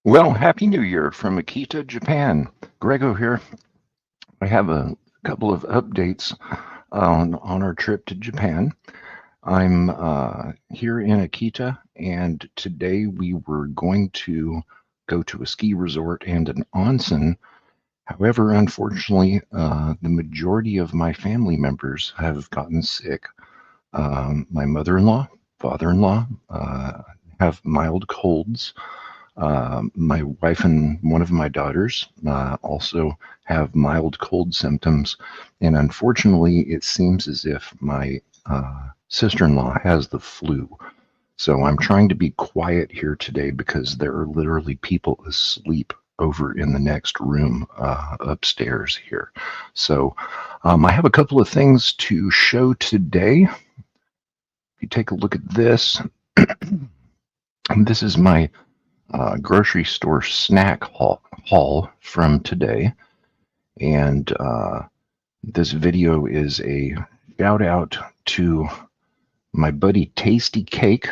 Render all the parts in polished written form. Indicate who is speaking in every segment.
Speaker 1: Well, Happy New Year from Akita, Japan. Grego here. I have a couple of updates on our trip to Japan. I'm here in Akita, and today we were going to go to a ski resort and an onsen. However, unfortunately, the majority of my family members have gotten sick. My mother-in-law, father-in-law have mild colds. My wife and one of my daughters also have mild cold symptoms, and unfortunately, it seems as if my sister-in-law has the flu. So I'm trying to be quiet here today because there are literally people asleep over in the next room upstairs here. So I have a couple of things to show today. If you take a look at this, this is my grocery store snack haul from today. And this video is a shout out to my buddy Tasty Cake,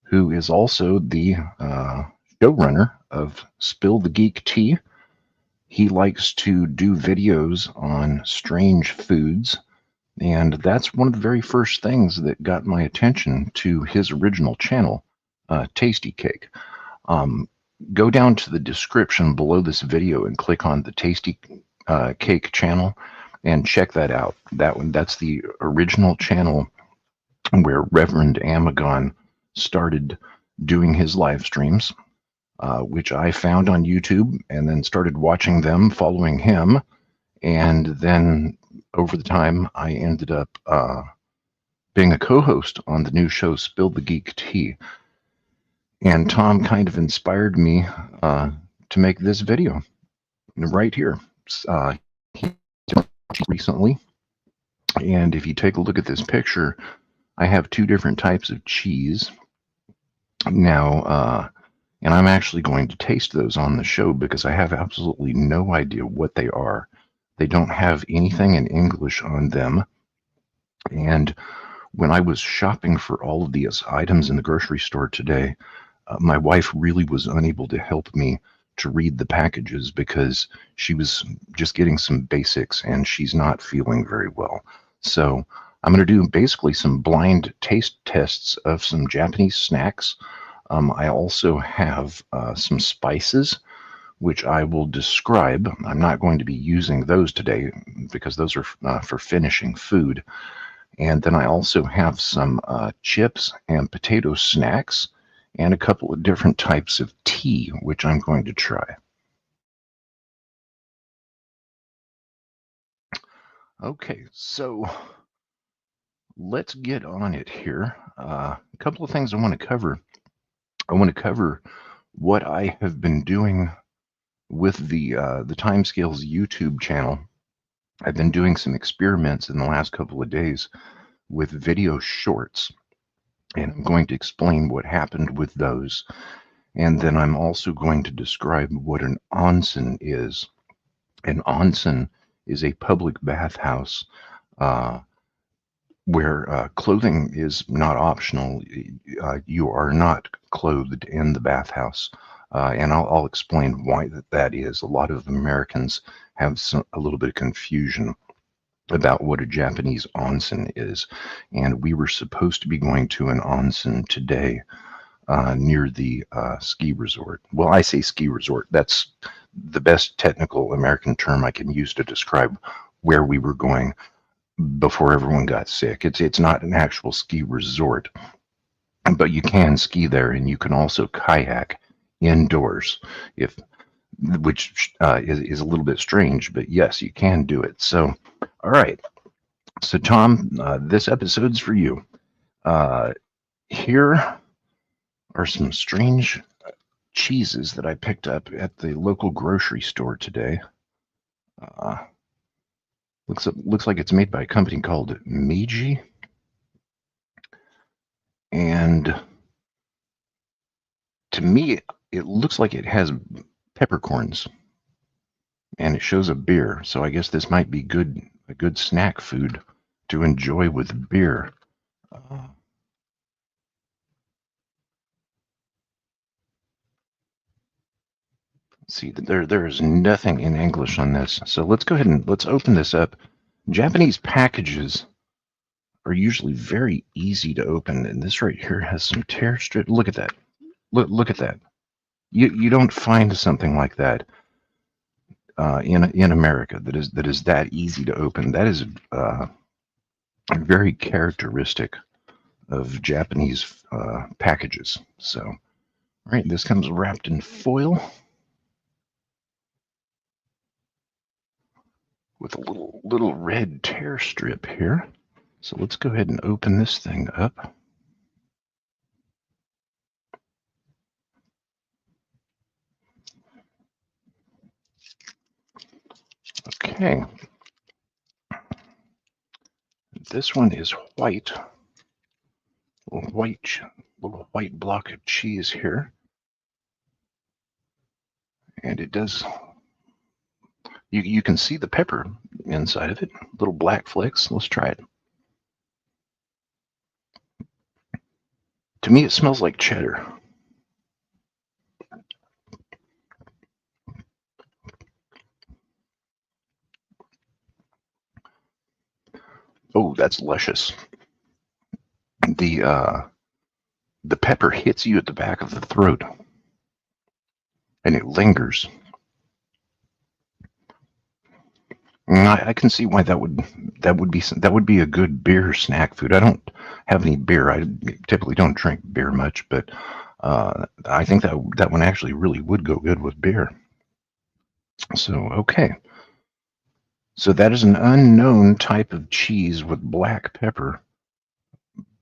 Speaker 1: who is also the showrunner of Spill the Geek Tea. He likes to do videos on strange foods, and that's one of the very first things that got my attention to his original channel, Tasty Cake. Um, Go down to the description below this video and click on the Tasty Cake channel and check that out. That's the original channel where Reverend Amagon started doing his live streams, which I found on YouTube and then started watching them, following him. And then over the time, I ended up being a co-host on the new show Spill the Geek Tea. And Tom kind of inspired me to make this video right here. He recently, and if you take a look at this picture, I have two different types of cheese now, and I'm actually going to taste those on the show because I have absolutely no idea what they are. They don't have anything in English on them, and when I was shopping for all of these items in the grocery store today, my wife really was unable to help me to read the packages because she was just getting some basics and she's not feeling very well. So I'm going to do basically some blind taste tests of some Japanese snacks. I also have some spices, which I will describe. I'm not going to be using those today because those are for finishing food. And then I also have some chips and potato snacks and a couple of different types of tea, which I'm going to try. Okay, so let's get on it here. A couple of things I want to cover. I want to cover what I have been doing with the Timescales YouTube channel. I've been doing some experiments in the last couple of days with video shorts, and I'm going to explain what happened with those. And then I'm also going to describe what an onsen is. An onsen is a public bathhouse uh, where clothing is not optional. You are not clothed in the bathhouse. And I'll explain why that is. A lot of Americans have a little bit of confusion about what a Japanese onsen is. And we were supposed to be going to an onsen today near the ski resort. Well, I say ski resort. That's the best technical American term I can use to describe where we were going before everyone got sick. It's not an actual ski resort, but you can ski there, and you can also kayak indoors, if which is a little bit strange, but yes, you can do it. So, all right. So, Tom, this episode's for you. Uh, Here are some strange cheeses that I picked up at the local grocery store today. Uh, looks like it's made by a company called Meiji, and to me, it looks like it has peppercorns, and it shows a beer. So I guess this might be a good snack food to enjoy with beer. Uh, See, there is nothing in English on this. So let's go ahead and let's open this up. Japanese packages are usually very easy to open, and this right here has some tear strip. Look at that. Look at that. You don't find something like that in America that is that easy to open. That is very characteristic of Japanese packages. So, all right, this comes wrapped in foil with a little red tear strip here. So let's go ahead and open this thing up. Okay. This one is white. Little white block of cheese here. And it does, you can see the pepper inside of it. Little black flakes. Let's try it. To me, it smells like cheddar. Oh, that's luscious. The pepper hits you at the back of the throat, and it lingers. And I can see why that would be a good beer snack food. I don't have any beer. I typically don't drink beer much, but I think that one actually really would go good with beer. So okay, so that is an unknown type of cheese with black pepper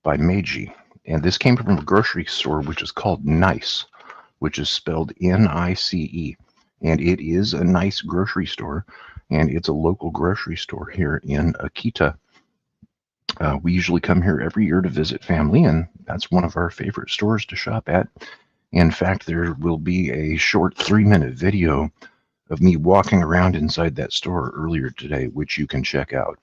Speaker 1: by Meiji, and this came from a grocery store which is called Nice, which is spelled Nice, and it is a nice grocery store, and it's a local grocery store here in Akita. We usually come here every year to visit family, and that's one of our favorite stores to shop at. In fact, there will be a short 3-minute video of me walking around inside that store earlier today, which you can check out.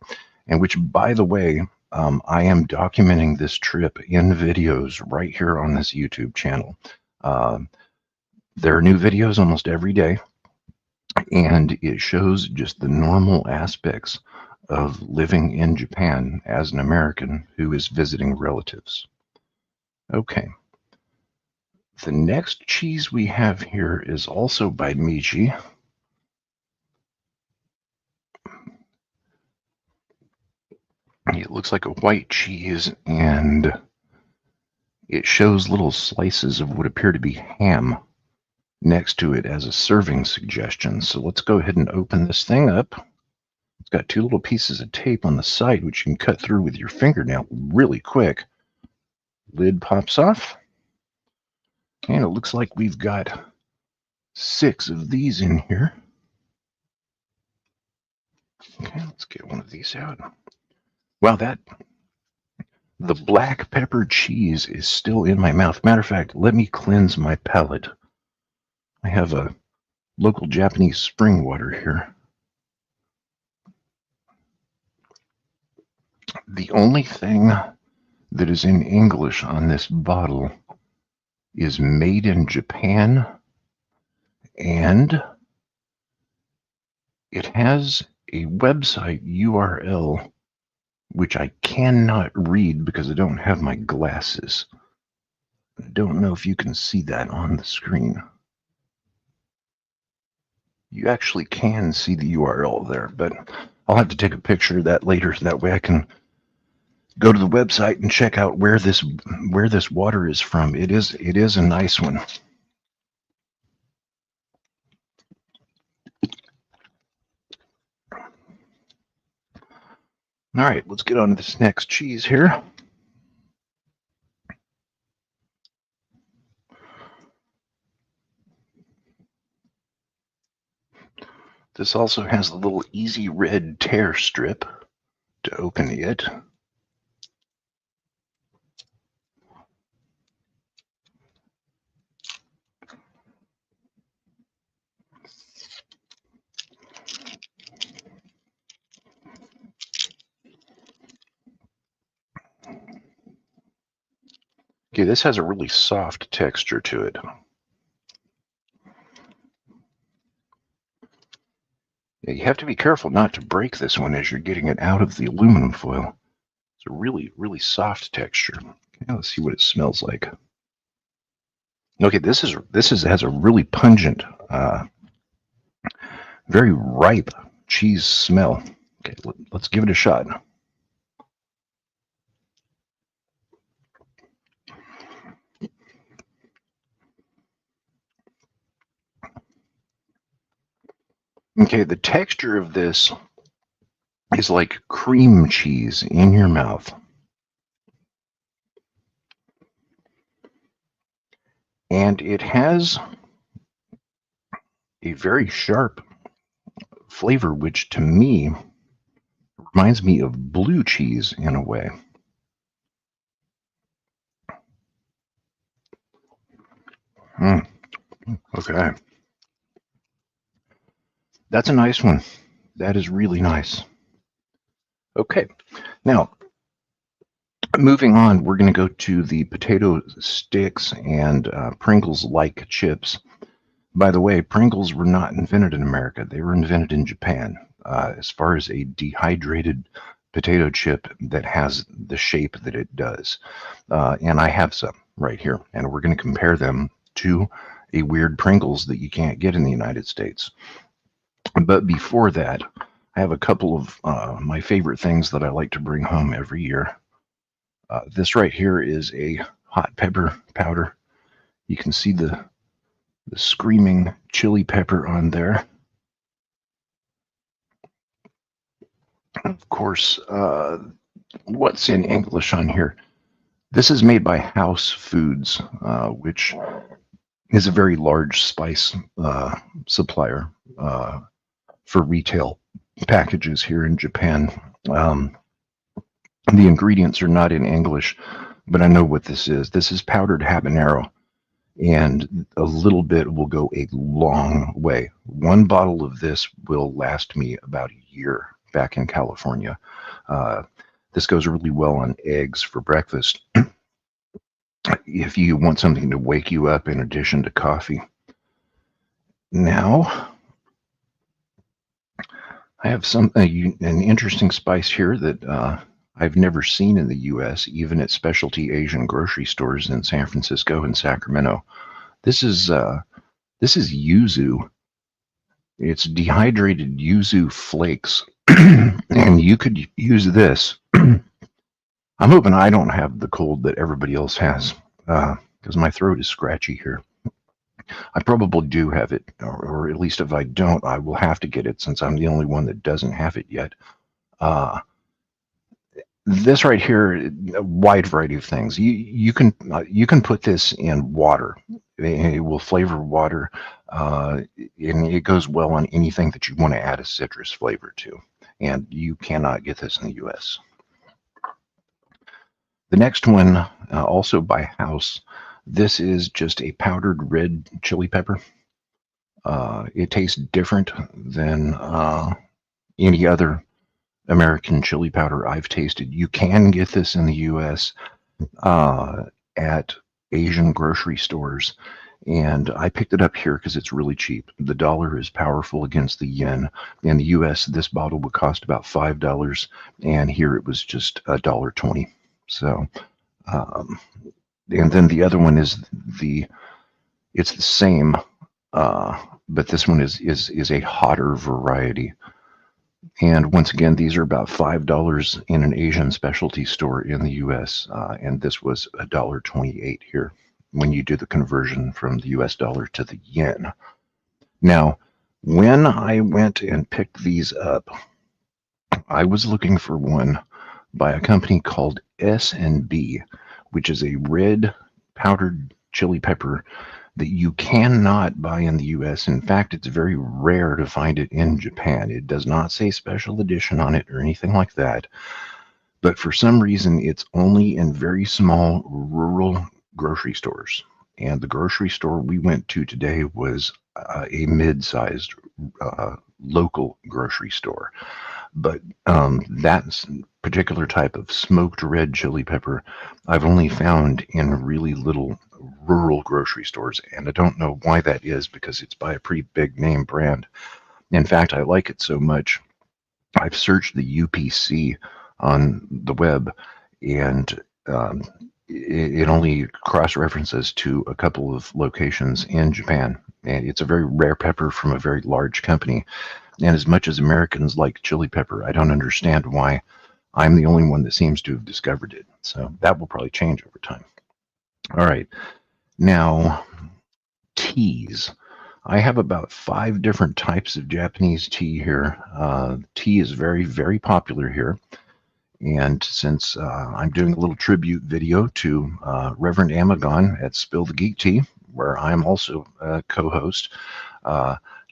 Speaker 1: And which, by the way, I am documenting this trip in videos right here on this YouTube channel. There are new videos almost every day, and it shows just the normal aspects of living in Japan as an American who is visiting relatives. Okay. The next cheese we have here is also by Meiji. It looks like a white cheese, and it shows little slices of what appear to be ham next to it as a serving suggestion. So let's go ahead and open this thing up. It's got 2 little pieces of tape on the side, which you can cut through with your fingernail really quick. Lid pops off. And it looks like we've got 6 of these in here. Okay, let's get one of these out. Wow, the black pepper cheese is still in my mouth. Matter of fact, let me cleanse my palate. I have a local Japanese spring water here. The only thing that is in English on this bottle is made in Japan, and it has a website URL which I cannot read because I don't have my glasses. I don't know if you can see that on the screen. You actually can see the URL there, but I'll have to take a picture of that later so that way I can go to the website and check out where this water is from. It is a nice one. All right, let's get on to this next cheese here. This also has a little easy red tear strip to open it. Okay, this has a really soft texture to it. Yeah, you have to be careful not to break this one as you're getting it out of the aluminum foil. It's a really, really soft texture. Okay, let's see what it smells like. Okay, this is has a really pungent, very ripe cheese smell. Okay, let's give it a shot. Okay, the texture of this is like cream cheese in your mouth. And it has a very sharp flavor, which to me reminds me of blue cheese in a way. Mm, okay. That's a nice one. That is really nice. Okay. Now, moving on, we're going to go to the potato sticks and Pringles-like chips. By the way, Pringles were not invented in America. They were invented in Japan. As far as a dehydrated potato chip that has the shape that it does. And I have some right here. And we're going to compare them to a weird Pringles that you can't get in the United States. But before that, I have a couple of my favorite things that I like to bring home every year. This right here is a hot pepper powder. You can see the screaming chili pepper on there. Of course, what's in English on here? This is made by House Foods, which is a very large spice supplier for retail packages here in Japan. The ingredients are not in English, but I know what this is. This is powdered habanero, and a little bit will go a long way. One bottle of this will last me about a year back in California. This goes really well on eggs for breakfast. If you want something to wake you up in addition to coffee. Now, I have an interesting spice here that I've never seen in the U.S., even at specialty Asian grocery stores in San Francisco and Sacramento. This is yuzu. It's dehydrated yuzu flakes, and you could use this. I'm hoping I don't have the cold that everybody else has, because my throat is scratchy here. I probably do have it, or at least if I don't, I will have to get it since I'm the only one that doesn't have it yet. This right here, a wide variety of things. You can put this in water. It will flavor water, and it goes well on anything that you want to add a citrus flavor to. And you cannot get this in the U.S. The next one, also by House, this is just a powdered red chili pepper. It tastes different than any other American chili powder I've tasted. You can get this in the U.S. At Asian grocery stores, and I picked it up here because it's really cheap. The dollar is powerful against the yen. In the U.S., this bottle would cost about $5, and here it was just $1.20. So, and then the other one is it's the same, but this one is a hotter variety. And once again, these are about $5 in an Asian specialty store in the U.S., and this was $1.28 here when you do the conversion from the U.S. dollar to the yen. Now, when I went and picked these up, I was looking for one by a company called S&B, which is a red powdered chili pepper that you cannot buy in the US. In fact, it's very rare to find it in Japan. It does not say special edition on it or anything like that. But for some reason, it's only in very small rural grocery stores. And the grocery store we went to today was a mid-sized local grocery store. But that particular type of smoked red chili pepper I've only found in really little rural grocery stores, and I don't know why that is because it's by a pretty big name brand. In fact, I like it so much, I've searched the UPC on the web, and um, it only cross-references to a couple of locations in Japan. And it's a very rare pepper from a very large company. And as much as Americans like chili pepper, I don't understand why I'm the only one that seems to have discovered it. So that will probably change over time. All right. Now, teas. I have about 5 different types of Japanese tea here. Tea is very, very popular here. And since I'm doing a little tribute video to Reverend Amagon at Spill the Geek Tea, where I'm also a co-host,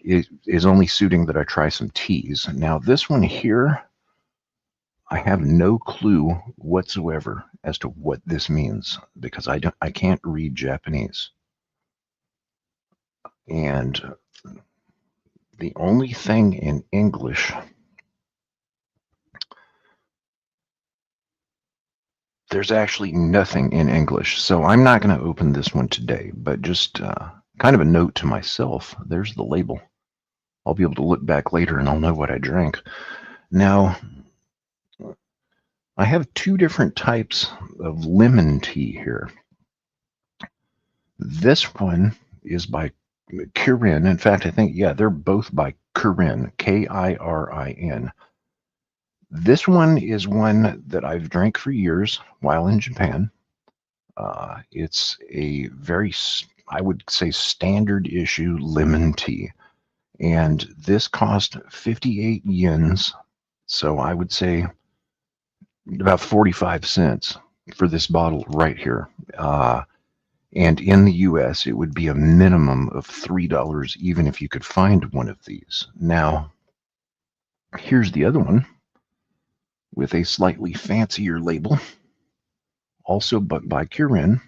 Speaker 1: it is only suiting that I try some teas. Now, this one here, I have no clue whatsoever as to what this means because I can't read Japanese. And the only thing in English, there's actually nothing in English. So I'm not going to open this one today, but just kind of a note to myself. There's the label. I'll be able to look back later and I'll know what I drank. Now, I have 2 different types of lemon tea here. This one is by Kirin. In fact, I think, yeah, they're both by Kirin, Kirin. This one is one that I've drank for years while in Japan. It's a very, I would say, standard issue lemon tea. And this cost 58 yens. So I would say about 45 cents for this bottle right here. And in the US, it would be a minimum of $3, even if you could find one of these. Now, here's the other one with a slightly fancier label, also but by Kirin,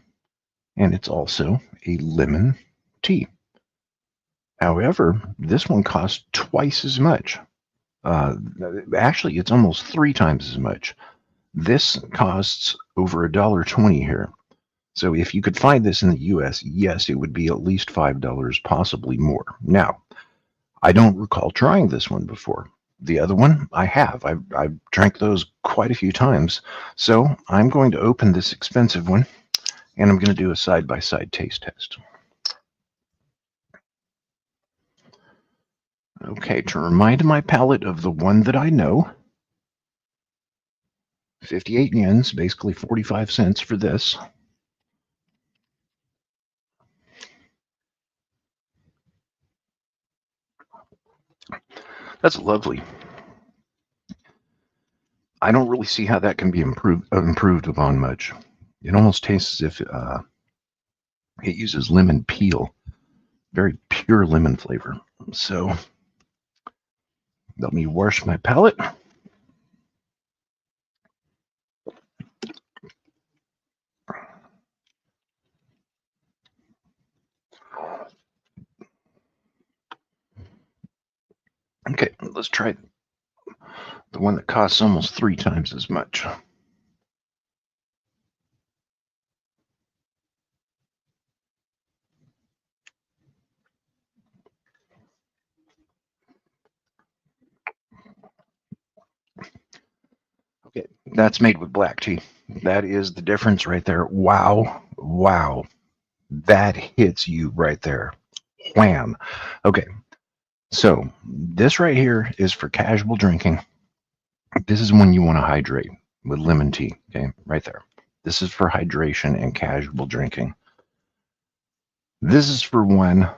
Speaker 1: and it's also a lemon tea. However, this one costs twice as much. Actually, it's almost 3 times as much. This costs over $1.20 here. So if you could find this in the US, yes, it would be at least $5, possibly more. Now, I don't recall trying this one before. The other one, I have. I've drank those quite a few times. So I'm going to open this expensive one, and I'm going to do a side-by-side taste test. Okay, to remind my palate of the one that I know, 58 yens, basically 45 cents for this. That's lovely. I don't really see how that can be improved upon much. It almost tastes as if it uses lemon peel, very pure lemon flavor. So let me wash my palate. Okay, let's try the one that costs almost 3 times as much. Okay, that's made with black tea. That is the difference right there. Wow, wow. That hits you right there. Wham. Okay, so this right here is for casual drinking. This is when you want to hydrate with lemon tea. Okay, right there. This is for hydration and casual drinking. This is for when,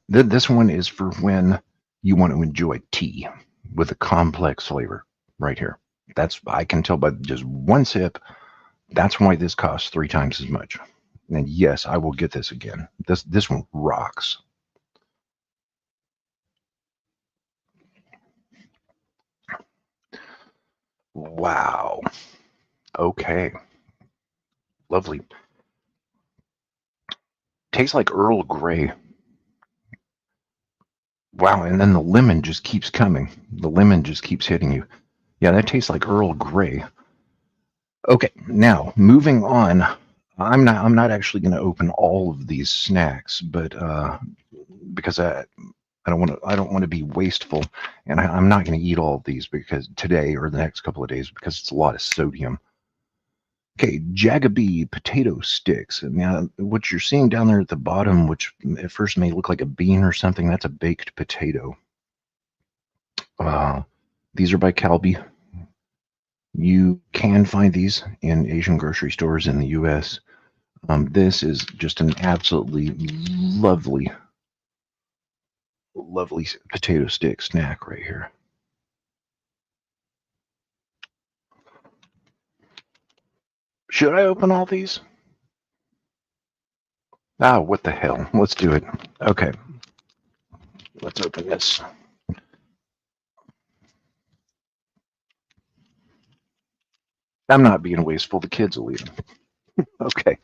Speaker 1: this one is for when you want to enjoy tea with a complex flavor right here. That's, I can tell by just one sip, that's why this costs 3 times as much. And yes, I will get this again. This one rocks. Wow. Okay. Lovely. Tastes like Earl Grey. Wow, and then the lemon just keeps coming. The lemon just keeps hitting you. Yeah, that tastes like Earl Grey. Okay, now moving on. I'm not actually going to open all of these snacks, but because I don't want to be wasteful, and I'm not going to eat all of these because today or the next couple of days because it's a lot of sodium. Okay, Jagabee potato sticks. Now, what you're seeing down there at the bottom, which at first may look like a bean or something, that's a baked potato. These are by Calbee. You can find these in Asian grocery stores in the U.S. This is just an absolutely lovely, lovely potato stick snack right here. Should I open all these? Ah, what the hell? Let's do it. Okay, let's open this. I'm not being wasteful. The kids will eat them. Okay,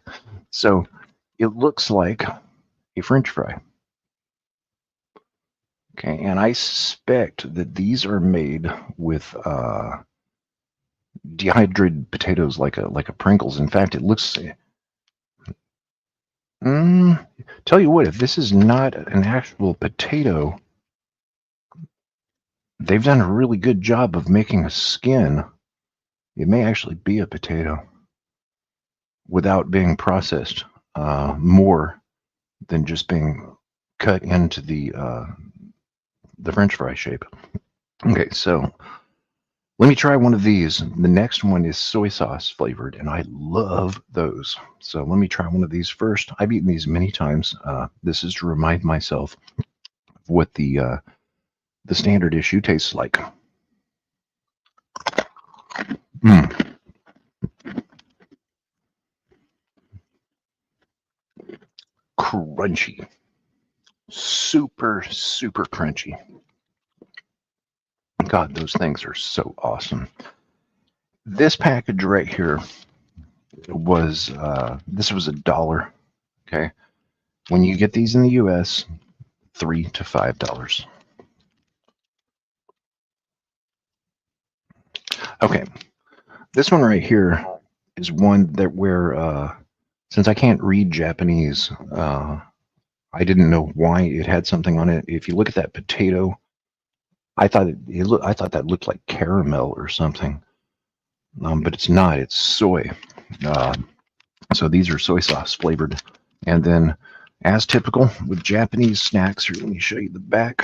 Speaker 1: so it looks like a French fry. Okay, and I suspect that these are made with dehydrated potatoes, like a Pringles. In fact, it looks. Tell you what, if this is not an actual potato, they've done a really good job of making a skin. It may actually be a potato without being processed more than just being cut into the French fry shape. Okay, so let me try one of these. The next one is soy sauce flavored, and I love those. So let me try one of these first. I've eaten these many times. This is to remind myself of what the standard issue tastes like. Mm. Crunchy. Super, super crunchy. God, those things are so awesome. This package right here was this was $1. Okay, when you get these in the U.S., $3 to $5. Okay, this one right here is one that where since I can't read Japanese, I didn't know why it had something on it. If you look at that potato, I thought that looked like caramel or something, but it's not. It's soy. Uh, so these are soy sauce flavored, and then, as typical with Japanese snacks, here, let me show you the back.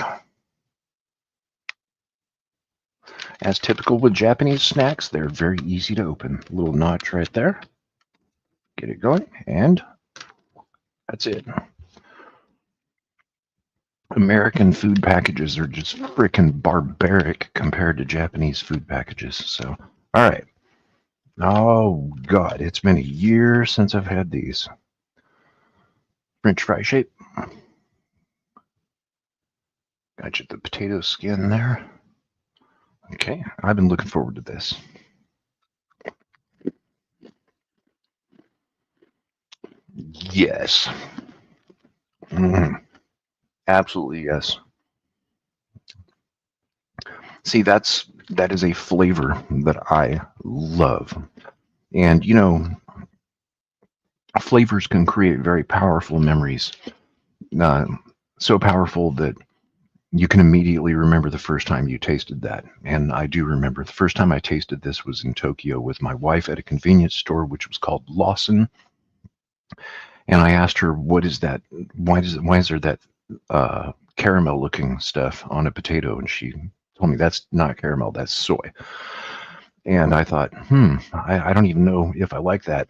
Speaker 1: As typical with Japanese snacks, they're very easy to open. A little notch right there. Get it going, and that's it. American food packages are just freaking barbaric compared to Japanese food packages. So, all right. Oh, God, it's been a year since I've had these. French fry shape. Got you the potato skin there. Okay, I've been looking forward to this. Yes. Absolutely yes. See, that is a flavor that I love. And you know, flavors can create very powerful memories. Uh, so powerful that you can immediately remember the first time you tasted that. And I do remember the first time I tasted this was in Tokyo with my wife at a convenience store, which was called Lawson. And I asked her, "What is that? Why is there that caramel looking stuff on a potato?" And she told me that's not caramel, that's soy. And I thought, I don't even know if I like that.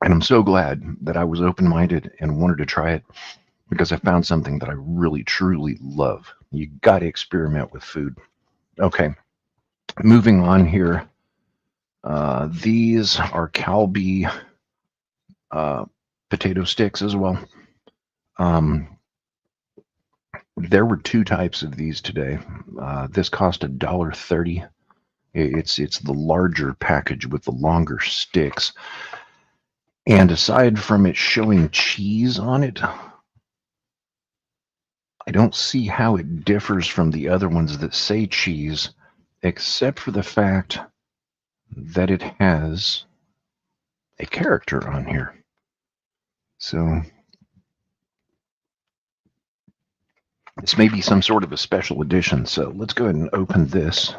Speaker 1: And I'm so glad that I was open minded and wanted to try it because I found something that I really, truly love. You got to experiment with food. Okay, moving on here. These are Calbee potato sticks as well. There were two types of these today. This cost $1.30. It's the larger package with the longer sticks. And aside from it showing cheese on it, I don't see how it differs from the other ones that say cheese, except for the fact that it has a character on here. So This may be some sort of a special edition, so let's go ahead and open this.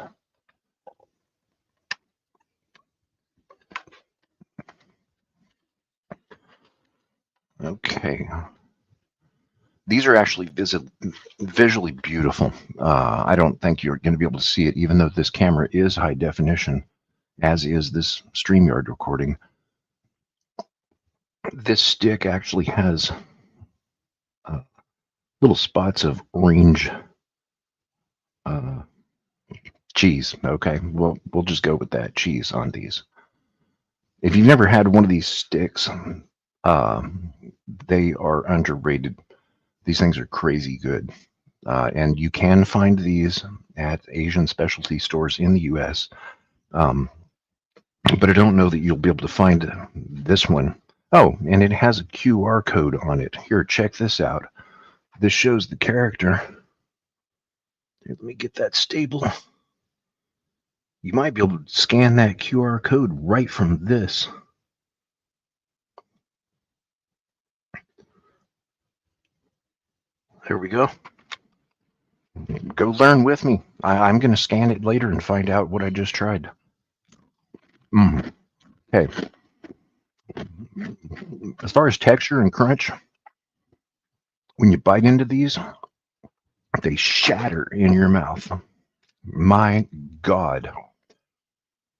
Speaker 1: Okay. These are actually visually beautiful. I don't think you're going to be able to see it, even though this camera is high definition, as is this StreamYard recording. This stick actually has little spots of orange cheese. Okay, we'll just go with that, cheese on these. If you've never had one of these sticks, they are underrated. These things are crazy good. And you can find these at Asian specialty stores in the U.S. But I don't know that you'll be able to find this one. Oh, and it has a QR code on it. Here, check this out. This shows the character. Here, let me get that stable. You might be able to scan that QR code right from this. There we go. Go learn with me. I'm going to scan it later and find out what I just tried. Okay. As far as texture and crunch, when you bite into these, they shatter in your mouth. My God.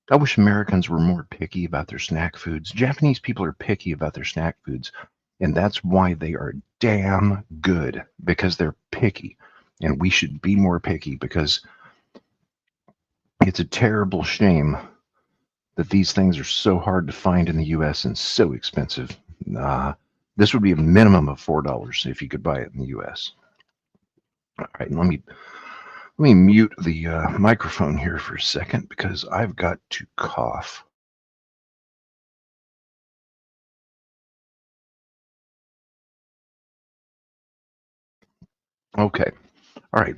Speaker 1: I wish Americans were more picky about their snack foods. Japanese people are picky about their snack foods, and that's why they are damn good, because they're picky. And we should be more picky, because it's a terrible shame that these things are so hard to find in the U.S. and so expensive. This would be a minimum of $4 if you could buy it in the U.S. All right, let me mute the microphone here for a second because I've got to cough. Okay, all right.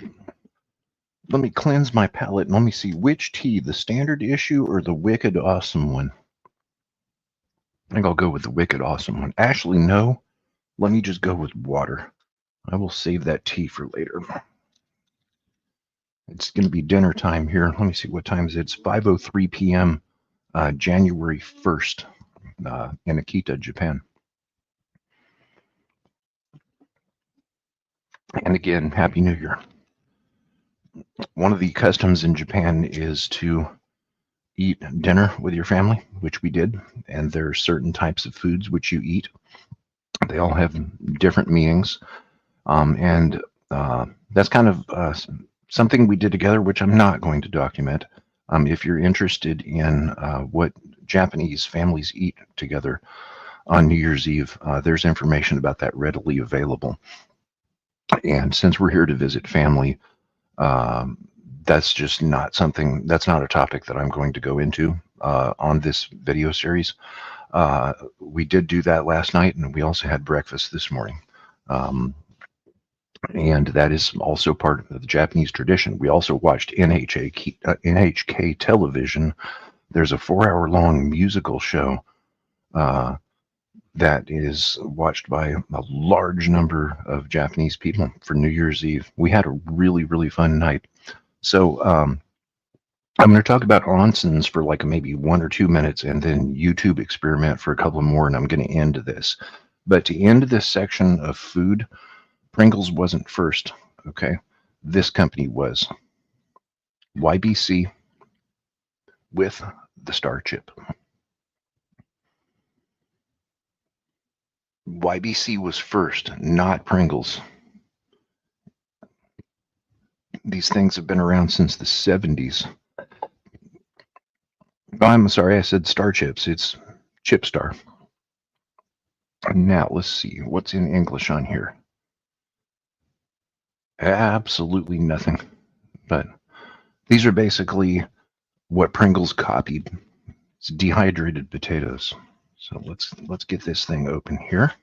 Speaker 1: Let me cleanse my palate and let me see which tea, the standard issue or the wicked awesome one. I think I'll go with the wicked awesome one. Actually, no. Let me just go with water. I will save that tea for later. It's going to be dinner time here. Let me see what time is it. It's 5:03 p.m. January 1st in Akita, Japan. And again, Happy New Year. One of the customs in Japan is to eat dinner with your family, which we did. And there are certain types of foods which you eat. They all have different meanings. And that's kind of something we did together, which I'm not going to document. If you're interested in what Japanese families eat together on New Year's Eve, there's information about that readily available. And since we're here to visit family, that's just not something, that's not a topic that I'm going to go into on this video series. We did do that last night, and we also had breakfast this morning. And that is also part of the Japanese tradition. We also watched NHK television. There's a 4-hour-long musical show that is watched by a large number of Japanese people for New Year's Eve. We had a really, really fun night. So I'm going to talk about onsens for like maybe 1 or 2 minutes, and then YouTube experiment for a couple more, and I'm going to end this. But to end this section of food, Pringles wasn't first, okay? This company was. YBC with the star chip. YBC was first, not Pringles. These things have been around since the 70s. Oh, I'm sorry, I said Star Chips. It's Chip Star. Now, let's see. What's in English on here? Absolutely nothing. But these are basically what Pringles copied. It's dehydrated potatoes. So let's get this thing open here.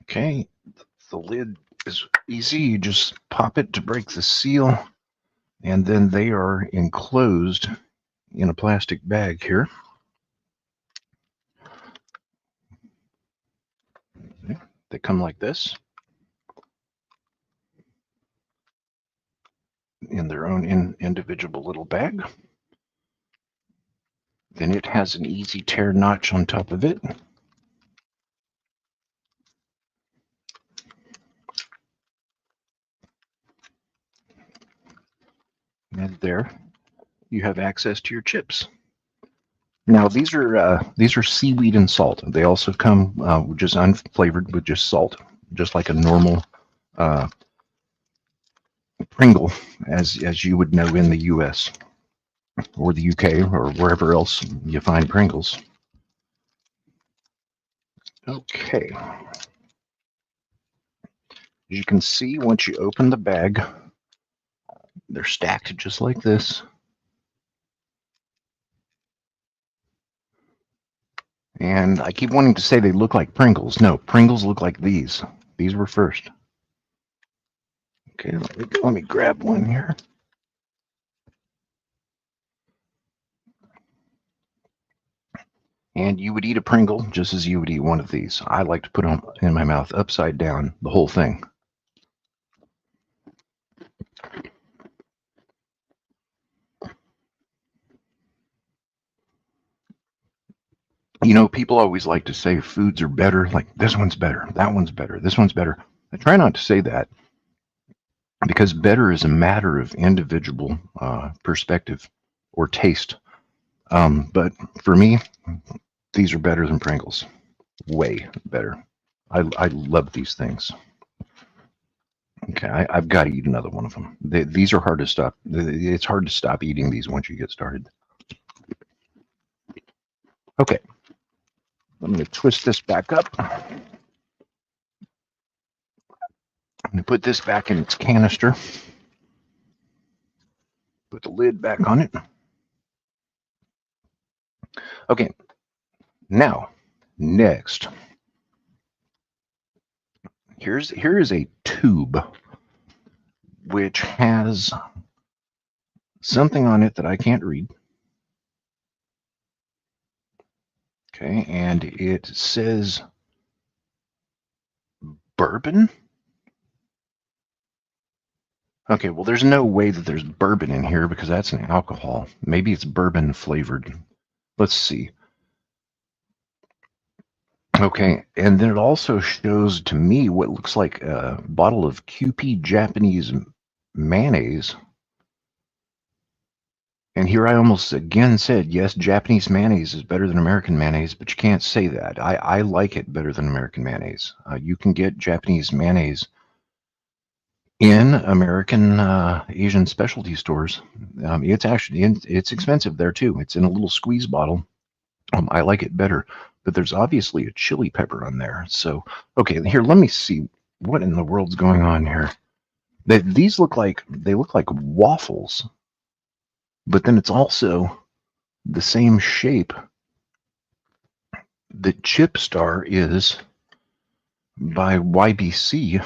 Speaker 1: Okay, the lid is easy. You just pop it to break the seal, and then they are enclosed in a plastic bag here. They come like this. in their own individual little bag. Then it has an easy tear notch on top of it. And there you have access to your chips. Now these are seaweed and salt. They also come just unflavored with just salt, just like a normal Pringle, as you would know in the U.S. or the UK or wherever else you find Pringles. Okay. As you can see, once you open the bag, they're stacked just like this. And I keep wanting to say they look like Pringles. No, Pringles look like these. These were first. Okay, let me grab one here. And you would eat a Pringle just as you would eat one of these. I like to put them in my mouth upside down, the whole thing. You know, people always like to say foods are better, like this one's better, that one's better, this one's better. I try not to say that because better is a matter of individual perspective or taste. But for me, these are better than Pringles. Way better. I love these things. Okay, I've got to eat another one of them. These are hard to stop. It's hard to stop eating these once you get started. Okay, I'm going to twist this back up. I'm going to put this back in its canister. Put the lid back on it. Okay, now, next. Here is a tube which has something on it that I can't read. Okay, and it says bourbon. Okay, well, there's no way that there's bourbon in here because that's an alcohol. Maybe it's bourbon flavored. Let's see. Okay, and then it also shows to me what looks like a bottle of QP Japanese mayonnaise. And here I almost again said, yes, Japanese mayonnaise is better than American mayonnaise, but you can't say that. I like it better than American mayonnaise. You can get Japanese mayonnaise in American Asian specialty stores. It's actually it's expensive there too. It's in a little squeeze bottle. I like it better, but there's obviously a chili pepper on there. So okay, here let me see what in the world's going on here. These look like waffles, but then it's also the same shape that Chip Star is by YBC.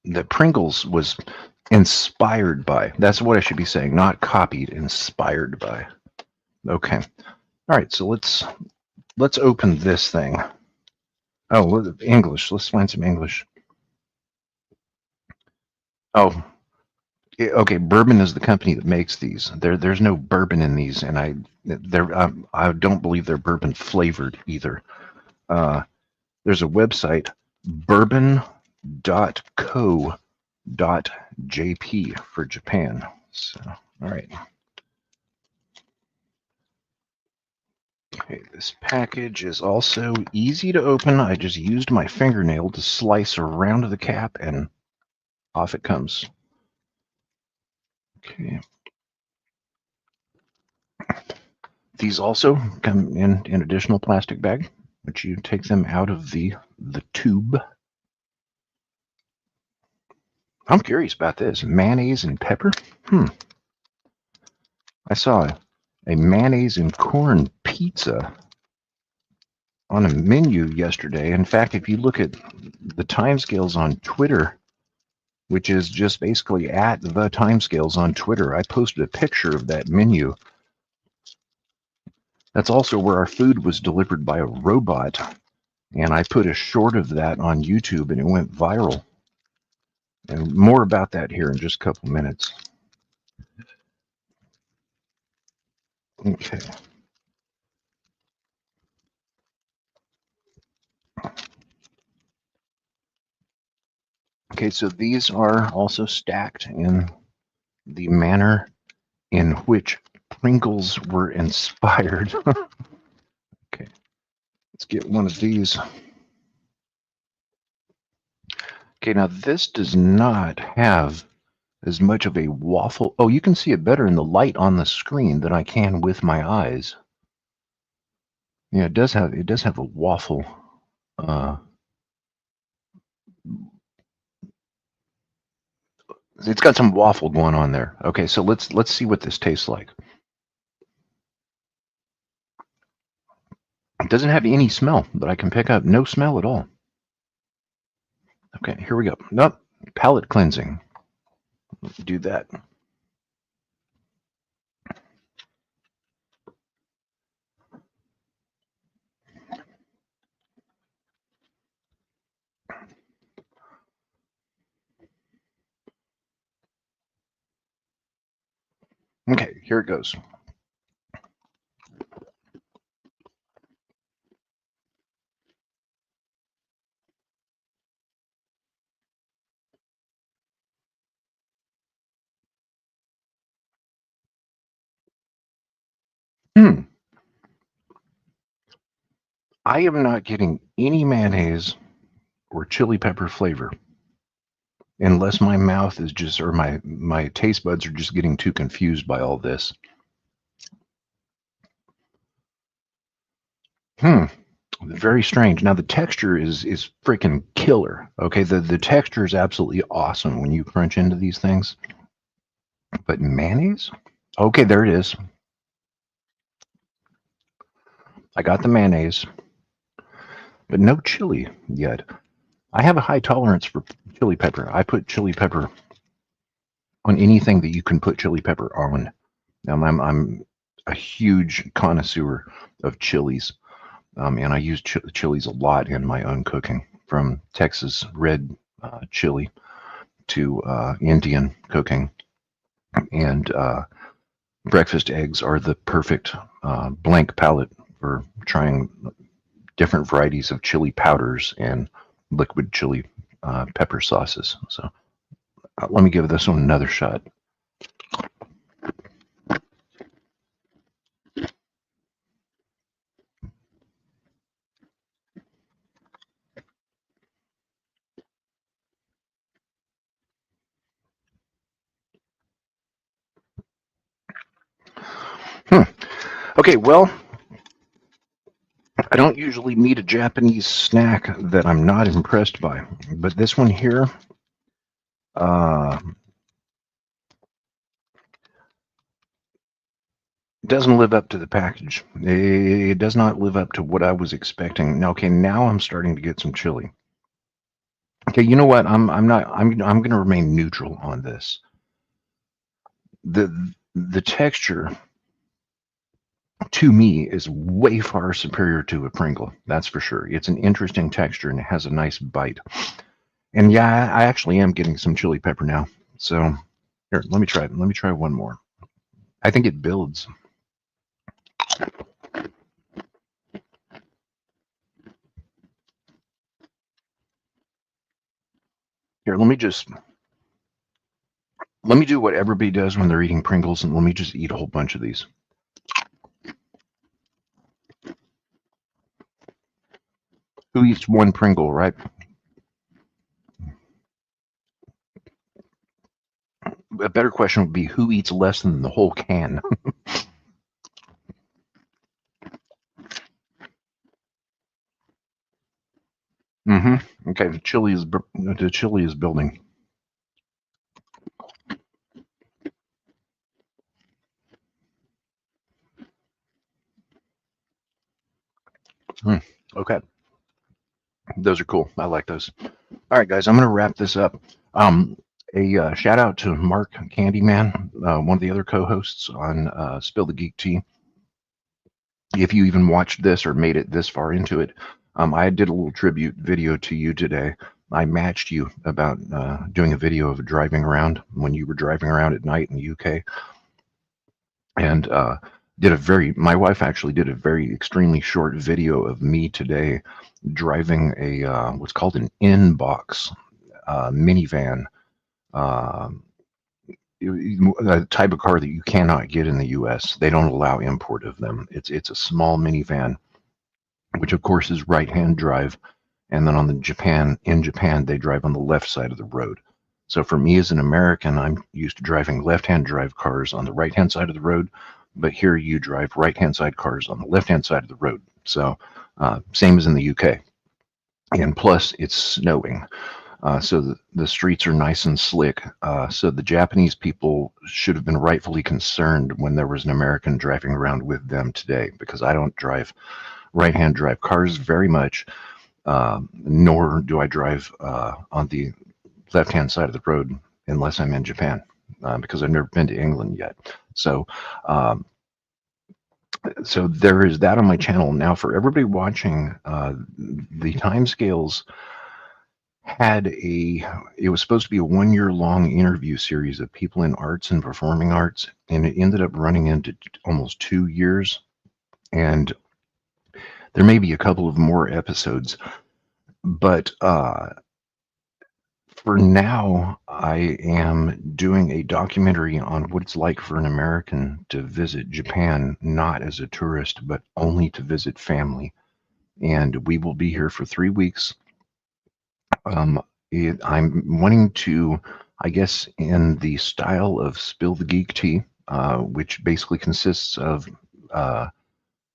Speaker 1: That Pringles was inspired by. That's what I should be saying, not copied, inspired by. Okay. All right, so let's open this thing. Oh, English. Let's find some English. Oh, okay. Bourbon is the company that makes these. There's no bourbon in these, and I don't believe they're bourbon flavored either. There's a website, bourbon.co.jp for Japan. So, all right. Okay, this package is also easy to open. I just used my fingernail to slice around the cap and off it comes. Okay. These also come in an additional plastic bag, which you take them out of the tube. I'm curious about this. Mayonnaise and pepper? I saw a mayonnaise and corn pizza on a menu yesterday. In fact, if you look at the timescales on Twitter, which is just basically at the timescales on Twitter, I posted a picture of that menu. That's also where our food was delivered by a robot, and I put a short of that on YouTube, and it went viral. And more about that here in just a couple minutes. Okay. Okay, so these are also stacked in the manner in which Pringles were inspired. Okay, let's get one of these. Okay, now this does not have as much of a waffle. Oh, you can see it better in the light on the screen than I can with my eyes. Yeah, it does have a waffle. Uh, it's got some waffle going on there. Okay, so let's see what this tastes like. It doesn't have any smell that I can pick up. No smell at all. Okay, here we go. Nope, palate cleansing. Let's do that. Okay, here it goes. Hmm. I am not getting any mayonnaise or chili pepper flavor unless my mouth is just, or my taste buds are just getting too confused by all this. Hmm. Very strange. Now the texture is freaking killer. Okay, the texture is absolutely awesome when you crunch into these things. But mayonnaise? Okay, there it is. I got the mayonnaise, but no chili yet. I have a high tolerance for chili pepper. I put chili pepper on anything that you can put chili pepper on. I'm a huge connoisseur of chilies, and I use chilies a lot in my own cooking, from Texas red chili to Indian cooking. And breakfast eggs are the perfect blank palette for trying different varieties of chili powders and liquid chili pepper sauces. So let me give this one another shot. Hmm. Okay, well, I don't usually meet a Japanese snack that I'm not impressed by, but this one here, uh, doesn't live up to the package. It does not live up to what I was expecting. Now, okay, now I'm starting to get some chili. Okay, you know what? I'm not. I'm going to remain neutral on this. The texture to me is way far superior to a Pringle. That's for sure. It's an interesting texture and it has a nice bite. And yeah, I actually am getting some chili pepper now. So here, let me try it. Let me try one more. I think it builds. Here, let me do what everybody does when they're eating Pringles, and let me just eat a whole bunch of these. Who eats one Pringle, right? A better question would be who eats less than the whole can? Mm-hmm. Okay, the chili is building. Mm, okay, those are cool. I like those. All right, guys, I'm going to wrap this up. Um, a shout out to Mark Candyman, one of the other co-hosts on Spill the Geek Tea. If you even watched this or made it this far into it, I did a little tribute video to you today. I matched you about doing a video of driving around when you were driving around at night in the UK, and my wife actually did a very extremely short video of me today driving a what's called an inbox minivan, uh, a type of car that you cannot get in the U.S. They don't allow import of them. It's a small minivan, which of course is right-hand drive, and then in Japan they drive on the left side of the road. So for me as an American, I'm used to driving left-hand drive cars on the right-hand side of the road, but here you drive right-hand side cars on the left-hand side of the road. So same as in the UK, and plus it's snowing. So the streets are nice and slick. So the Japanese people should have been rightfully concerned when there was an American driving around with them today, because I don't drive right-hand drive cars very much, nor do I drive on the left-hand side of the road unless I'm in Japan, because I've never been to England yet. So, so there is that on my channel. Now, for everybody watching, the timescales it was supposed to be a 1 year long interview series of people in arts and performing arts, and it ended up running into almost 2 years. And there may be a couple of more episodes, but for now, I am doing a documentary on what it's like for an American to visit Japan, not as a tourist, but only to visit family. And we will be here for 3 weeks. I'm wanting to, I guess, in the style of Spill the Geek Tea, which basically consists of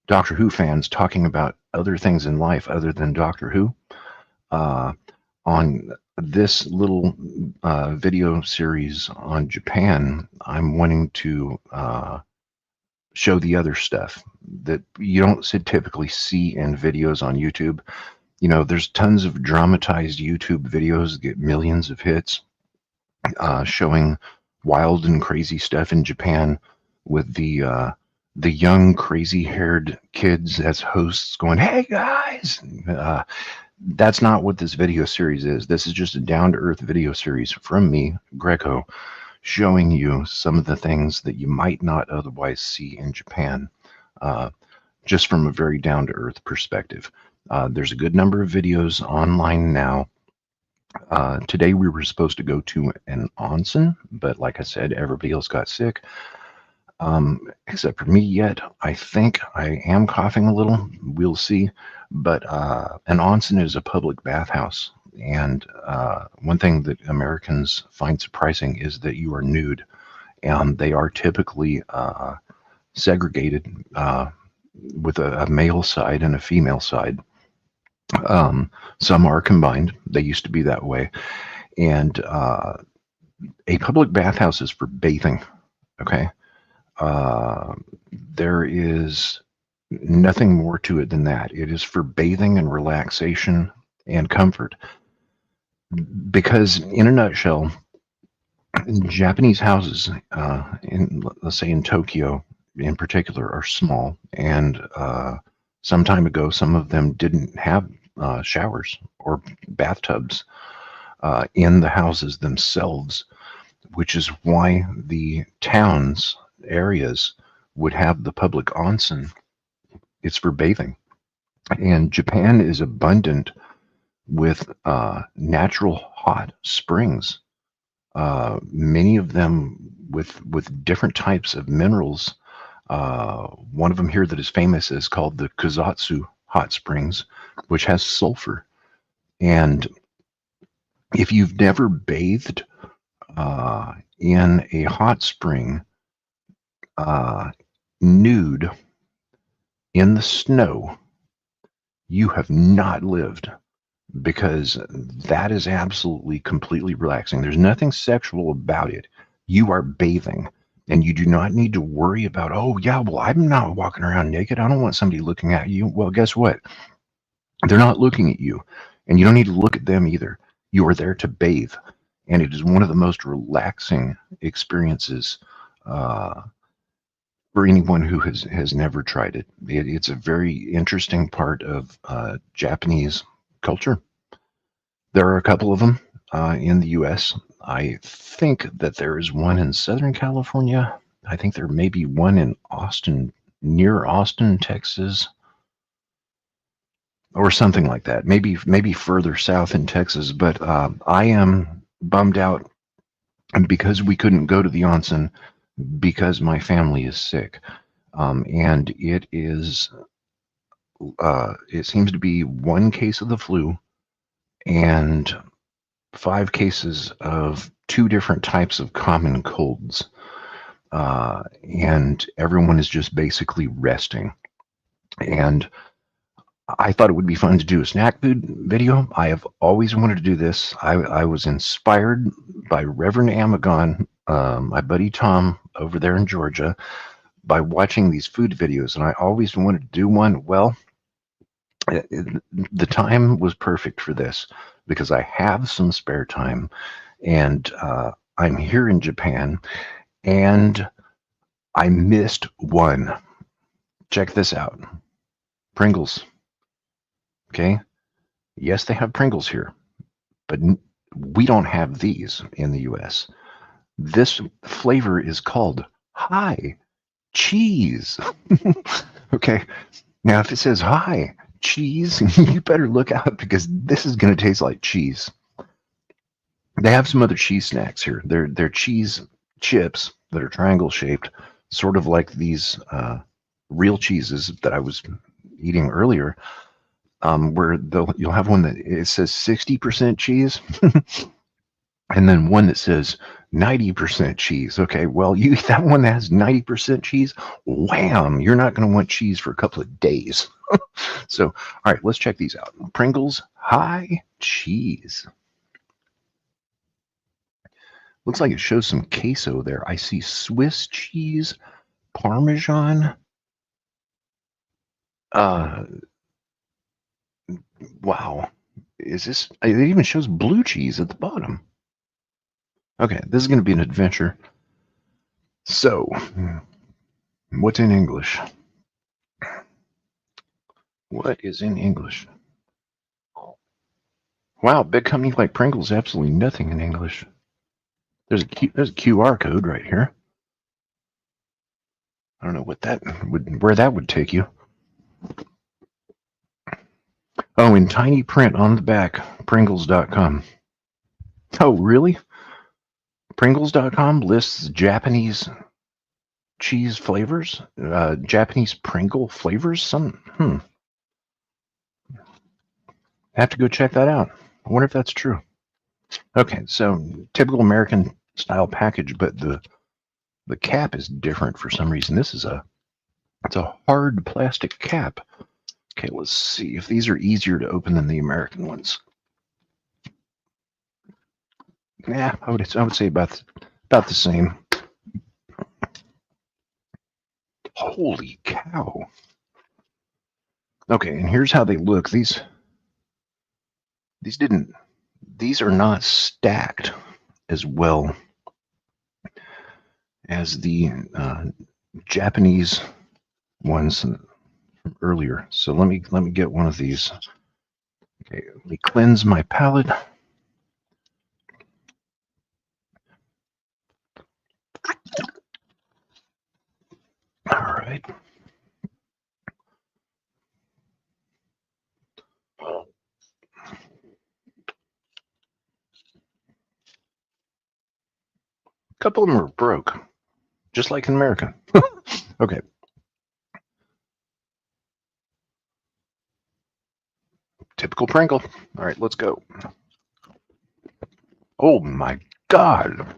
Speaker 1: Doctor Who fans talking about other things in life other than Doctor Who. On this little video series on Japan, I'm wanting to show the other stuff that you don't typically see in videos on YouTube. You know, there's tons of dramatized YouTube videos that get millions of hits, showing wild and crazy stuff in Japan with the young crazy-haired kids as hosts going, "Hey guys!" That's not what this video series is. This is just a down-to-earth video series from me, Greco, showing you some of the things that you might not otherwise see in Japan, just from a very down-to-earth perspective. There's a good number of videos online now. Today we were supposed to go to an onsen, but like I said, everybody else got sick, except for me yet. I think I am coughing a little. We'll see. But an onsen is a public bathhouse. And one thing that Americans find surprising is that you are nude. And they are typically segregated with a male side and a female side. Some are combined. They used to be that way. And a public bathhouse is for bathing. Okay. There is nothing more to it than that. It is for bathing and relaxation and comfort. Because in a nutshell, Japanese houses, let's say in Tokyo in particular, are small. And some time ago, some of them didn't have showers or bathtubs in the houses themselves, which is why the towns, areas, would have the public onsen. It's for bathing. And Japan is abundant with natural hot springs, many of them with different types of minerals. One of them here that is famous is called the Kusatsu hot springs, which has sulfur. And if you've never bathed in a hot spring nude in the snow, you have not lived, because that is absolutely completely relaxing. There's nothing sexual about it. You are bathing, and you do not need to worry about, oh yeah, well, I'm not walking around naked. I don't want somebody looking at you. Well, guess what? They're not looking at you, and you don't need to look at them either. You are there to bathe, and it is one of the most relaxing experiences for anyone who has never tried it. It's a very interesting part of Japanese culture. There are a couple of them in the U.S. I think that there is one in Southern California. I think there may be one in Austin, near Austin, Texas, or something like that. Maybe further south in Texas. But I am bummed out because we couldn't go to the onsen because my family is sick, and it seems to be one case of the flu and 5 cases of 2 different types of common colds, and everyone is just basically resting. And I thought it would be fun to do a snack food video. I have always wanted to do this. I was inspired by Reverend Amagon, my buddy Tom over there in Georgia, by watching these food videos, and I always wanted to do one. Well, the time was perfect for this because I have some spare time, and I'm here in Japan, and I missed one. Check this out. Pringles. Okay. Yes, they have Pringles here, but we don't have these in the US. This flavor is called Hi Cheese. Okay. Now, if it says Hi Cheese, you better look out because this is going to taste like cheese. They have some other cheese snacks here. They're cheese chips that are triangle shaped, sort of like these real cheeses that I was eating earlier, where you'll have one that it says 60% cheese, and then one that says 90% cheese. Okay, well, you eat that one that has 90% cheese, wham! You're not going to want cheese for a couple of days. So, all right, let's check these out. Pringles High Cheese. Looks like it shows some queso there. I see Swiss cheese, Parmesan. Uh, wow. Is this? It even shows blue cheese at the bottom. Okay, this is going to be an adventure. So, what's in English? What is in English? Wow, big company like Pringles, absolutely nothing in English. There's a QR code right here. I don't know where that would take you. Oh, in tiny print on the back, Pringles.com. Oh, really? Pringles.com lists Japanese cheese flavors, Japanese Pringle flavors. I have to go check that out. I wonder if that's true. Okay, so typical American style package, but the cap is different for some reason. It's a hard plastic cap. Okay, let's see if these are easier to open than the American ones. Yeah, I would say about the same. Holy cow. Okay, and here's how they look. These are not stacked as well as the Japanese ones from earlier. So let me get one of these. Okay, let me cleanse my palate. All right. A couple of them are broke, just like in America. Okay. Typical Pringle. All right, let's go. Oh my God.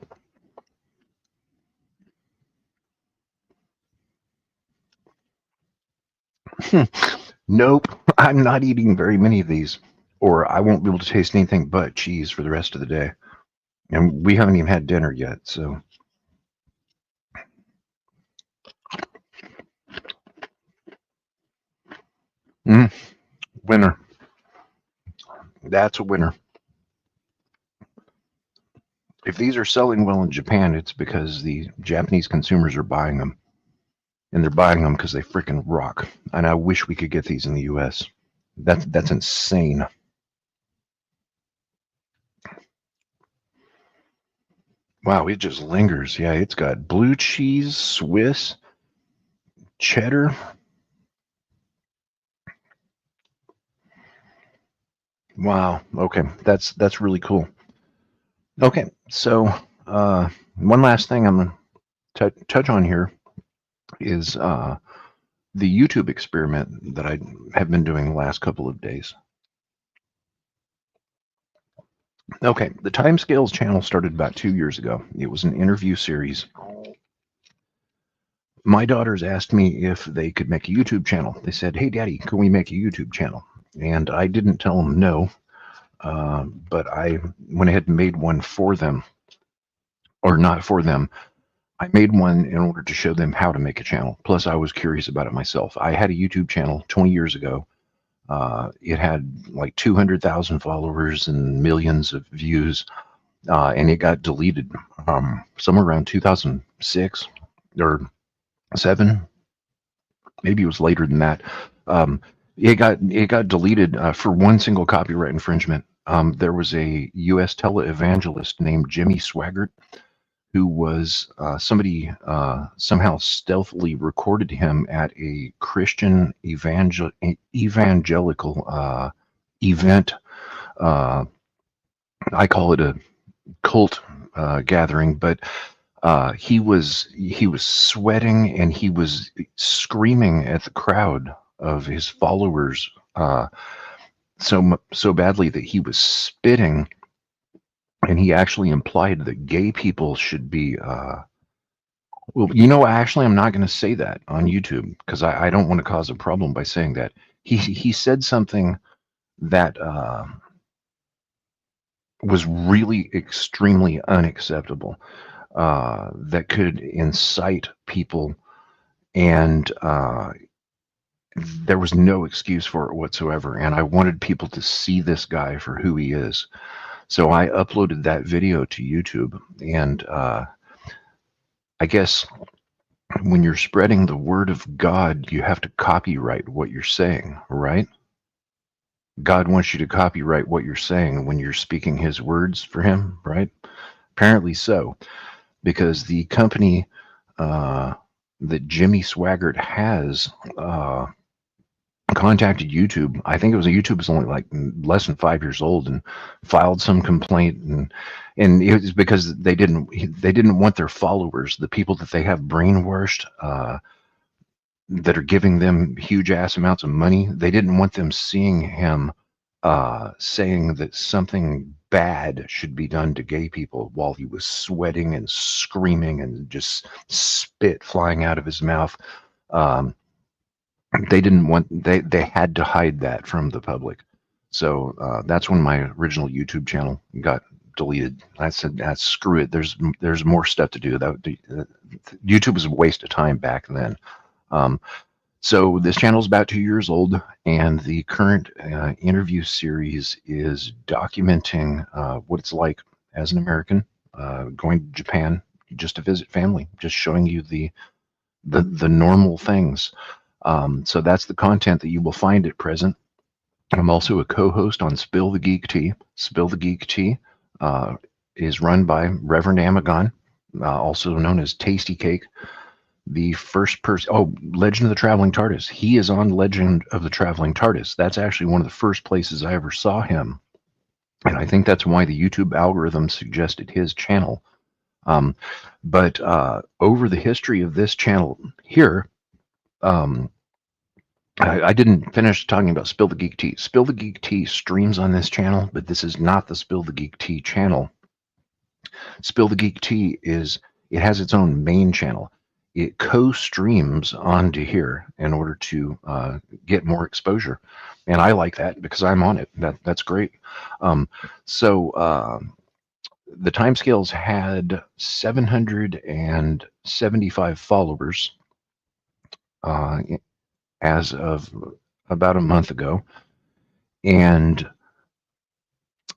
Speaker 1: Nope, I'm not eating very many of these, or I won't be able to taste anything but cheese for the rest of the day. And we haven't even had dinner yet, so. Winner. That's a winner. If these are selling well in Japan, it's because the Japanese consumers are buying them. And they're buying them because they freaking rock. And I wish we could get these in the US. That's insane. Wow, it just lingers. Yeah, it's got blue cheese, Swiss, cheddar. Wow. Okay, that's really cool. Okay, so one last thing I'm gonna touch on here is the YouTube experiment that I have been doing the last couple of days. Okay, the Timescales channel started about 2 years ago. It was an interview series. My daughters asked me if they could make a YouTube channel. They said, "Hey, Daddy, can we make a YouTube channel?" And I didn't tell them no, but I went ahead and made one for them, or not for them. I made one in order to show them how to make a channel. Plus, I was curious about it myself. I had a YouTube channel 20 years ago. It had like 200,000 followers and millions of views, and it got deleted somewhere around 2006 or 7. Maybe it was later than that. Um, it got deleted for one single copyright infringement. There was a U.S. televangelist named Jimmy Swaggart who was somebody somehow stealthily recorded him at a Christian evangelical event. Uh, I call it a cult gathering, but he was sweating and he was screaming at the crowd of his followers so badly that he was spitting, and he actually implied that gay people should be. Well, actually, I'm not going to say that on YouTube because I don't want to cause a problem by saying that. He said something that was really extremely unacceptable, that could incite people, and there was no excuse for it whatsoever. And I wanted people to see this guy for who he is. So I uploaded that video to YouTube, and I guess when you're spreading the word of God, you have to copyright what you're saying, right? God wants you to copyright what you're saying when you're speaking his words for him, right? Apparently so, because the company that Jimmy Swaggart has contacted YouTube. I think YouTube was only like less than 5 years old, and filed some complaint, and it was because they didn't want their followers, the people that they have brainwashed, that are giving them huge ass amounts of money. They didn't want them seeing him saying that something bad should be done to gay people while he was sweating and screaming and just spit flying out of his mouth. Um, they didn't want they had to hide that from the public. So that's when my original YouTube channel got deleted. I said, screw it. There's more stuff to do. YouTube was a waste of time back then. Um, so this channel is about 2 years old, and the current interview series is documenting what it's like as an American going to Japan just to visit family, just showing you the normal things. So that's the content that you will find at present. I'm also a co-host on Spill the Geek Tea. Spill the Geek Tea is run by Reverend Amagon, also known as Tasty Cake. The first person, Legend of the Traveling TARDIS. He is on Legend of the Traveling TARDIS. That's actually one of the first places I ever saw him. And I think that's why the YouTube algorithm suggested his channel. But over the history of this channel here, I didn't finish talking about Spill the Geek Tea. Spill the Geek Tea streams on this channel, but this is not the Spill the Geek Tea channel. Spill the Geek Tea it has its own main channel. It co-streams onto here in order to get more exposure, and I like that because I'm on it. That's great. So the Timescales had 775 followers as of about a month ago, and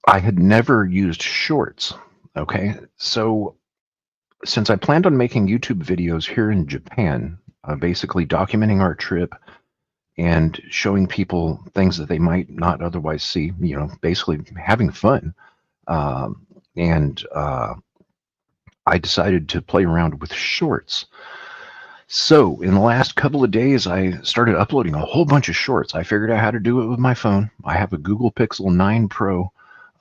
Speaker 1: I had never used shorts. Okay, so since I planned on making YouTube videos here in Japan, basically documenting our trip and showing people things that they might not otherwise see, basically having fun. And I decided to play around with shorts. So in the last couple of days, I started uploading a whole bunch of shorts. I figured out how to do it with my phone. I have a Google Pixel 9 Pro,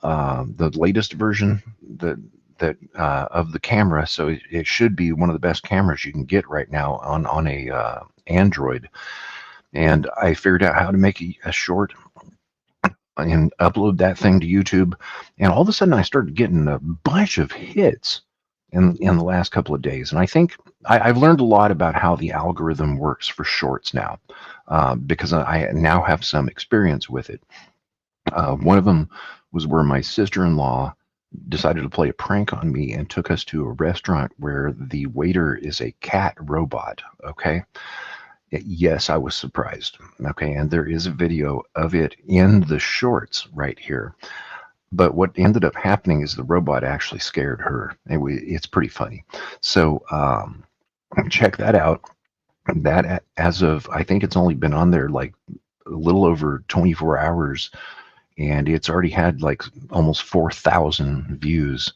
Speaker 1: the latest version of the camera, so it should be one of the best cameras you can get right now on a Android. And I figured out how to make a short and upload that thing to YouTube. And all of a sudden, I started getting a bunch of hits in the last couple of days. And I think I've learned a lot about how the algorithm works for shorts now, because I now have some experience with it. One of them was where my sister-in-law decided to play a prank on me and took us to a restaurant where the waiter is a cat robot. Okay. Yes, I was surprised. Okay, and there is a video of it in the shorts right here. But what ended up happening is the robot actually scared her. It's pretty funny. So check that out. That as of, I think it's only been on there like a little over 24 hours, and it's already had like almost 4,000 views.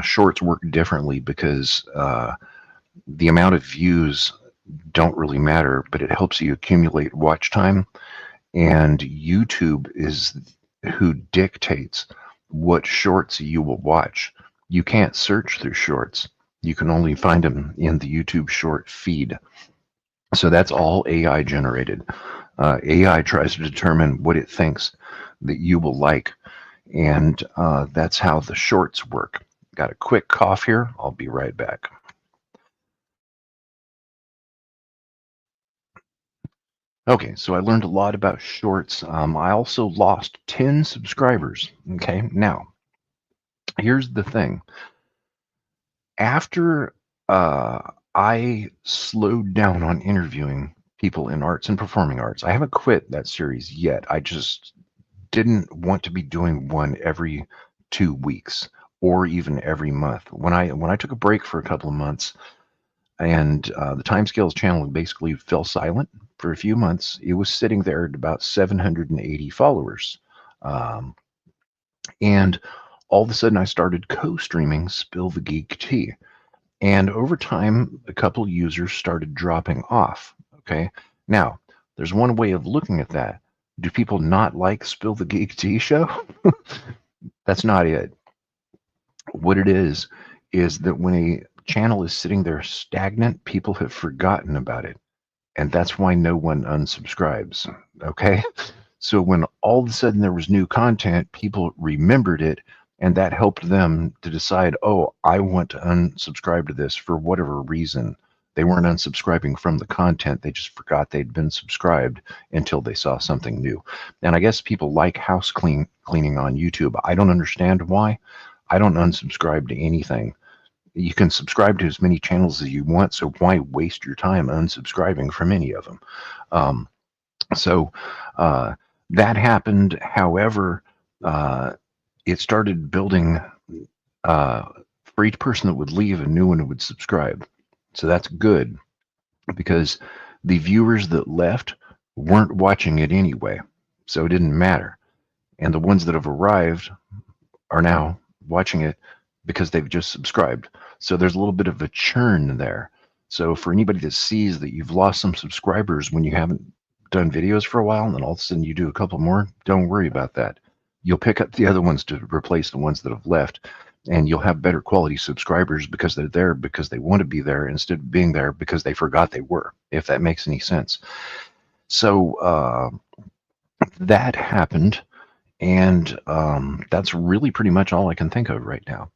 Speaker 1: Shorts work differently because the amount of views don't really matter, but it helps you accumulate watch time. And YouTube is who dictates what shorts you will watch. You can't search through shorts. You can only find them in the YouTube short feed. So that's all AI generated. AI tries to determine what it thinks that you will like. And that's how the shorts work. Got a quick cough here. I'll be right back. Okay, so I learned a lot about shorts. I also lost 10 subscribers. Okay, now here's the thing. After I slowed down on interviewing people in arts and performing arts, I haven't quit that series yet. I just didn't want to be doing one every 2 weeks or even every month. When I took a break for a couple of months, and the Timescales channel basically fell silent for a few months. It was sitting there at about 780 followers. Um, and all of a sudden, I started co-streaming Spill the Geek Tea. And over time, a couple users started dropping off. Okay. Now, there's one way of looking at that. Do people not like Spill the Geek Tea show? That's not it. What it is that when a channel is sitting there stagnant, people have forgotten about it. And that's why no one unsubscribes. Okay. So when all of a sudden there was new content, people remembered it, and that helped them to decide, oh, I want to unsubscribe to this for whatever reason. They weren't unsubscribing from the content, they just forgot they'd been subscribed until they saw something new. And I guess people like cleaning on YouTube. I don't understand why. I don't unsubscribe to anything. You can subscribe to as many channels as you want, so why waste your time unsubscribing from any of them? So that happened. However, it started building for each person that would leave, a new one would subscribe. So that's good because the viewers that left weren't watching it anyway, so it didn't matter. And the ones that have arrived are now watching it because they've just subscribed. So there's a little bit of a churn there. So for anybody that sees that you've lost some subscribers when you haven't done videos for a while, and then all of a sudden you do a couple more, don't worry about that. You'll pick up the other ones to replace the ones that have left, and you'll have better quality subscribers because they're there because they want to be there instead of being there because they forgot they were, if that makes any sense. So that happened. And that's really pretty much all I can think of right now.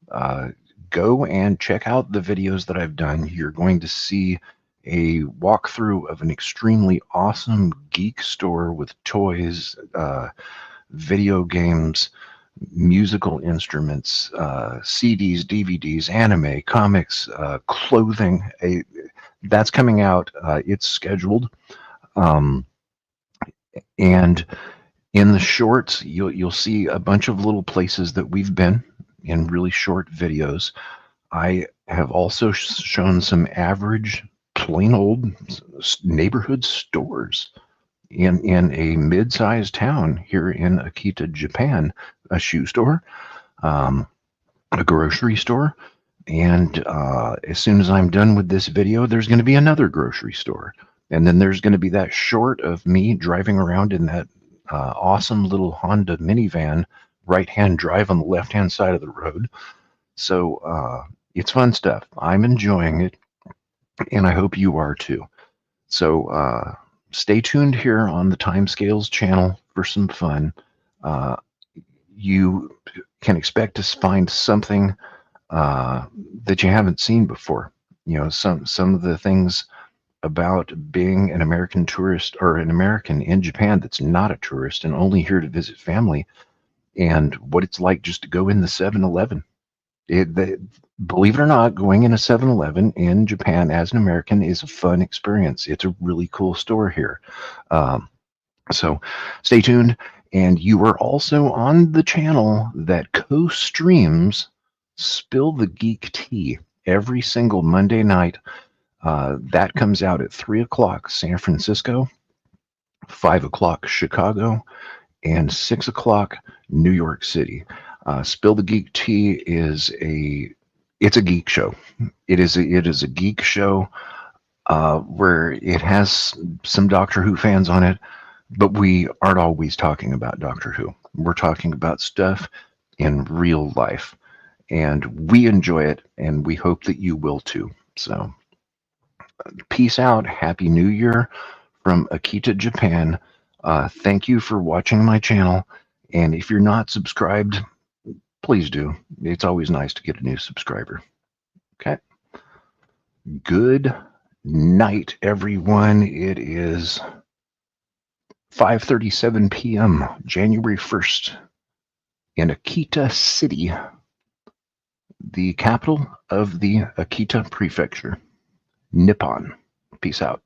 Speaker 1: Go and check out the videos that I've done. You're going to see a walkthrough of an extremely awesome geek store with toys, video games, musical instruments, CDs, DVDs, anime, comics, clothing. That's coming out. It's scheduled. And in the shorts, you'll see a bunch of little places that we've been in really short videos. I have also shown some average, plain old neighborhood stores in a mid-sized town here in Akita, Japan, a shoe store. a grocery store. And as soon as I'm done with this video, there's going to be another grocery store. And then there's going to be that short of me driving around in that awesome little Honda minivan, right-hand drive on the left-hand side of the road. So it's fun stuff. I'm enjoying it, and I hope you are too. So stay tuned here on the Timescales channel for some fun. Uh, you can expect to find something that you haven't seen before. You know, some of the things about being an American tourist or an American in Japan that's not a tourist and only here to visit family, and what it's like just to go in the 7-Eleven. Believe it or not, going in a 7-Eleven in Japan as an American is a fun experience. It's a really cool store here. Um, so stay tuned. And you are also on the channel that co-streams Spill the Geek Tea every single Monday night. That comes out at 3 o'clock San Francisco, 5 o'clock Chicago, and 6 o'clock New York City. Spill the Geek Tea it's a geek show. It is a geek show where it has some Doctor Who fans on it, but we aren't always talking about Doctor Who. We're talking about stuff in real life, and we enjoy it, and we hope that you will too. So, peace out. Happy New Year from Akita, Japan. Thank you for watching my channel, and if you're not subscribed, please do. It's always nice to get a new subscriber. Okay. Good night, everyone. It is 5:37 p.m., January 1st, in Akita City, the capital of the Akita Prefecture, Nippon. Peace out.